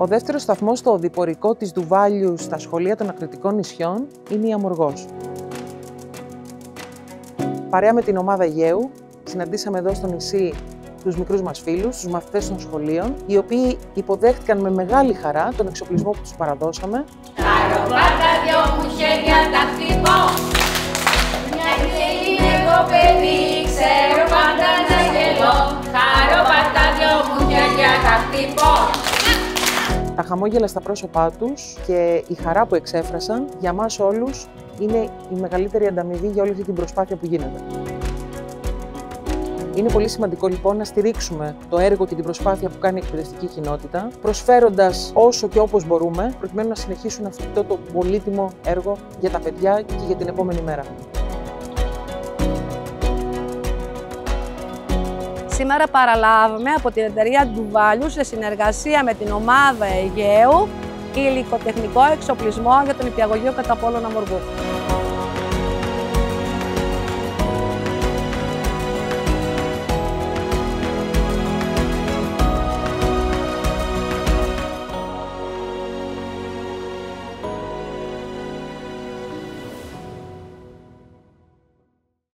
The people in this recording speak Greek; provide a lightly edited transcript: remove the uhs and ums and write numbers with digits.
Ο δεύτερος σταθμός στο οδηπορικό της Ντουβάλιου στα σχολεία των Ακριτικών νησιών είναι η Αμοργός. Παρέα με την ομάδα Αιγαίου, συναντήσαμε εδώ στο νησί τους μικρούς μας φίλους, τους μαθητές των σχολείων, οι οποίοι υποδέχτηκαν με μεγάλη χαρά τον εξοπλισμό που τους παραδώσαμε. Χαροπάτα δυο μου χέρια τα χτυπώ, μια και είναι εγώ παιδί, ξέρω πάντα να γελώ. Χαροπάτα δυο μου χέρια τα χτυπώ. Τα χαμόγελα στα πρόσωπά τους και η χαρά που εξέφρασαν για μας όλους είναι η μεγαλύτερη ανταμοιβή για όλη αυτή την προσπάθεια που γίνεται. Είναι πολύ σημαντικό λοιπόν να στηρίξουμε το έργο και την προσπάθεια που κάνει η εκπαιδευτική κοινότητα, προσφέροντας όσο και όπως μπορούμε, προκειμένου να συνεχίσουν αυτό το πολύτιμο έργο για τα παιδιά και για την επόμενη μέρα. Σήμερα παραλάβαμε από την εταιρεία Ντουβάλιου σε συνεργασία με την ομάδα Αιγαίου υλικοτεχνικό εξοπλισμό για τον Νηπιαγωγείο Κατ' Απόλλων Αμοργού.